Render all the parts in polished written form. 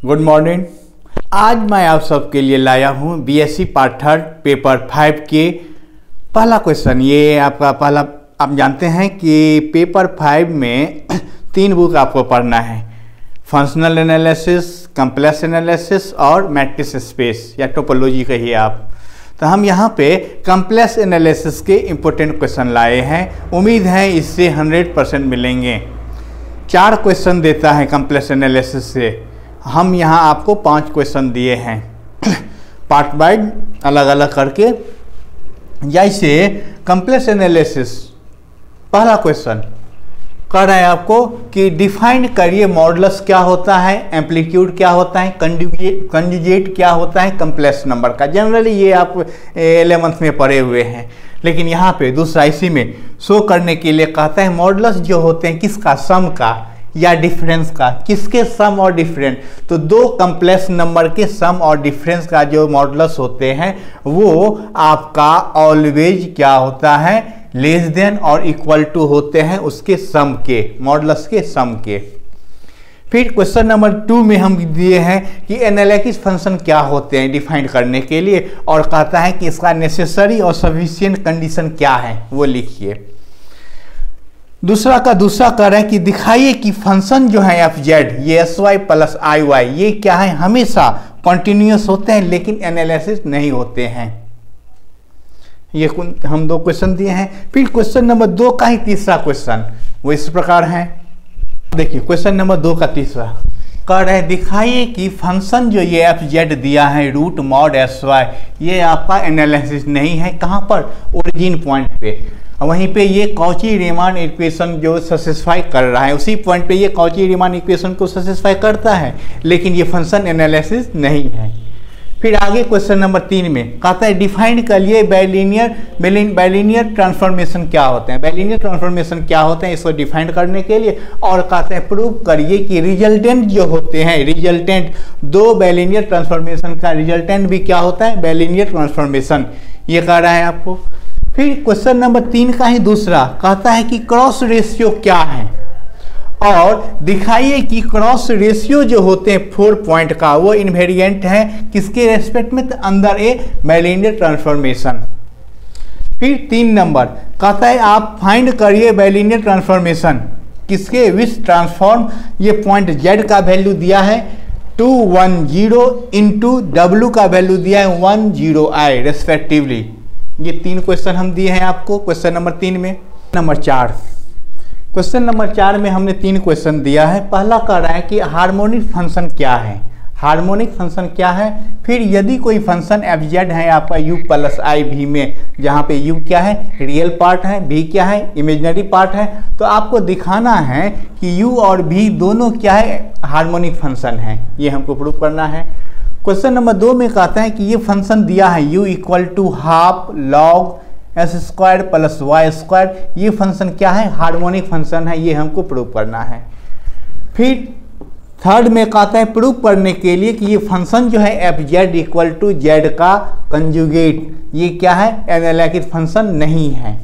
Good morning. आज मैं आप सबके लिए लाया हूँ बीएससी पार्ट 3 पेपर 5 के पहला क्वेश्चन। ये आपका पहला, आप जानते हैं कि पेपर 5 में 3 बुक आपको पढ़ना है, फंक्शनल एनालिसिस, कॉम्प्लेक्स एनालिसिस और मैट्रिक्स स्पेस या टोपोलॉजी कहिए आप। तो हम यहाँ पे कॉम्प्लेक्स एनालिसिस के इम्पोर्टेंट क्वेश्चन लाए हैं। उम्मीद है इससे 100% मिलेंगे। 4 क्वेश्चन देता है कॉम्प्लेक्स एनालिसिस से। हम यहाँ आपको 5 क्वेश्चन दिए हैं पार्ट वाइज अलग अलग करके। जैसे कॉम्प्लेक्स एनालिसिस पहला क्वेश्चन कह रहा है आपको कि डिफाइन करिए मॉडुलस क्या होता है, एम्पलीट्यूड क्या होता है, कंजुगेट क्या होता है कॉम्प्लेक्स नंबर का। जनरली ये आप 11th में पढ़े हुए हैं, लेकिन यहाँ पे दूसरा इसी में शो करने के लिए कहता है मॉडुलस जो होते हैं किसका, सम का या डिफरेंस का। किसके सम और डिफरेंस? तो 2 कॉम्प्लेक्स नंबर के सम और डिफरेंस का जो मॉडुलस होते हैं वो आपका ऑलवेज क्या होता है, लेस देन और इक्वल टू होते हैं उसके सम के, मॉडुलस के सम के। फिर क्वेश्चन नंबर 2 में हम दिए हैं कि एनालिटिक फंक्शन क्या होते हैं डिफाइन करने के लिए, और कहता है कि इसका नेसेसरी और सफिशिएंट कंडीशन क्या है वो लिखिए। दूसरा कह रहा है कि दिखाइए कि फंक्शन जो है एफ जेड, ये एस वाई प्लस आई वाई, ये क्या है, हमेशा कॉन्टिन्यूस होते हैं लेकिन एनालिसिस नहीं होते हैं। ये हम 2 क्वेश्चन दिए हैं। फिर क्वेश्चन नंबर 2 का ही तीसरा क्वेश्चन वो इस प्रकार है। देखिए क्वेश्चन नंबर 2 का तीसरा कह रहे हैं दिखाइए कि फंक्शन जो ये एफ जेड दिया है रूट मॉड एस वाई, ये आपका एनालिसिस नहीं है। कहाँ पर? ओरिजिन पॉइंट पे। वहीं पे ये कॉची रीमान इक्वेशन जो सेटिस्फाई कर रहा है, उसी पॉइंट पे ये कॉची रीमान इक्वेशन को सेटिस्फाई करता है, लेकिन ये फंक्शन एनालिसिस नहीं है। फिर आगे क्वेश्चन नंबर 3 में कहता है डिफाइन करिए बाइलिनियर ट्रांसफॉर्मेशन क्या होते हैं। बाइलिनियर ट्रांसफॉर्मेशन क्या होते हैं इसको डिफाइन करने के लिए, और कहते हैं प्रूव करिए कि रिजल्टेंट जो होते हैं, रिजल्टेंट 2 बाइलिनियर ट्रांसफॉर्मेशन का रिजल्टेंट भी क्या होता है, बाइलिनियर ट्रांसफॉर्मेशन। ये कह रहा है आपको। फिर क्वेश्चन नंबर 3 का ही दूसरा कहता है कि क्रॉस रेशियो क्या है, और दिखाइए कि क्रॉस रेशियो जो होते हैं 4 पॉइंट का वो इनवेरिएंट है किसके रेस्पेक्ट में, तो अंदर ए बाइलिनियर ट्रांसफॉर्मेशन। फिर 3 नंबर कहता है आप फाइंड करिए बाइलिनियर ट्रांसफॉर्मेशन किसके, विच ट्रांसफॉर्म ये पॉइंट जेड का वैल्यू दिया है 210 इंटू डब्ल्यू का वैल्यू दिया है 10i रेस्पेक्टिवली। ये 3 क्वेश्चन हम दिए हैं आपको क्वेश्चन नंबर 3 में। क्वेश्चन नंबर 4 में हमने 3 क्वेश्चन दिया है। पहला कह रहा है कि हार्मोनिक फंक्शन क्या है, हार्मोनिक फंक्शन क्या है। फिर यदि कोई फंक्शन एफ जेड है आपका u प्लस आई भी में, जहाँ पे u क्या है, रियल पार्ट है, v क्या है, इमेजिनरी पार्ट है, तो आपको दिखाना है कि u और v दोनों क्या है, हार्मोनिक फंक्शन है। ये हमको प्रूव करना है। क्वेश्चन नंबर 2 में कहता है कि ये फंक्शन दिया है u equal to half log s square plus y square, ये फंक्शन क्या है, हार्मोनिक फंक्शन है। ये हमको प्रूव करना है। फिर 3rd में कहता है प्रूव करने के लिए कि ये फंक्शन जो है f z equal to z का कंजुगेट, ये क्या है, एनालिटिक फंक्शन नहीं है।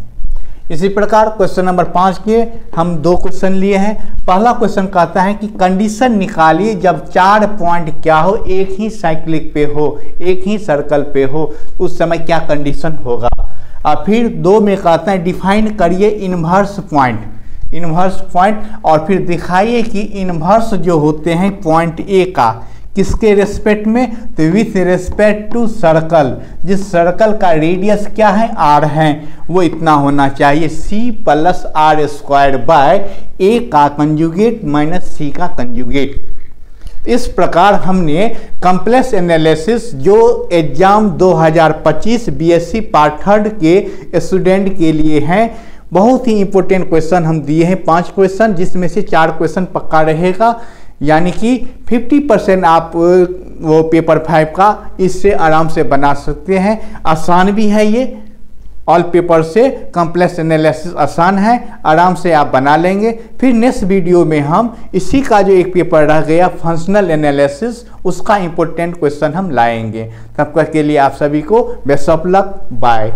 इसी प्रकार क्वेश्चन नंबर 5 के हम 2 क्वेश्चन लिए हैं। पहला क्वेश्चन कहता है कि कंडीशन निकालिए जब 4 पॉइंट क्या हो, एक ही साइक्लिक पे हो, एक ही सर्कल पे हो, उस समय क्या कंडीशन होगा। और फिर 2 में कहता है डिफाइन करिए इन्वर्स पॉइंट, और फिर दिखाइए कि इन्वर्स जो होते हैं पॉइंट ए का किसके रेस्पेक्ट में, तो विथ रेस्पेक्ट टू सर्कल, जिस सर्कल का रेडियस क्या है, r है, वो इतना होना चाहिए c plus r square by a का कंजुगेट माइनस c का कंजुगेट। इस प्रकार हमने कॉम्प्लेक्स एनालिसिस जो एग्जाम 2025 बीएससी पार्ट 3 के स्टूडेंट के लिए हैं, बहुत ही इंपॉर्टेंट क्वेश्चन हम दिए हैं 5 क्वेश्चन, जिसमें से 4 क्वेश्चन पक्का रहेगा, यानी कि 50% आप वो पेपर 5 का इससे आराम से बना सकते हैं। आसान भी है ये, ऑल पेपर से कॉम्प्लेक्स एनालिसिस आसान है, आराम से आप बना लेंगे। फिर नेक्स्ट वीडियो में हम इसी का जो एक पेपर रह गया फंक्शनल एनालिसिस, उसका इंपॉर्टेंट क्वेश्चन हम लाएंगे। तब तक के लिए आप सभी को बेस्ट ऑफ लक, बाय।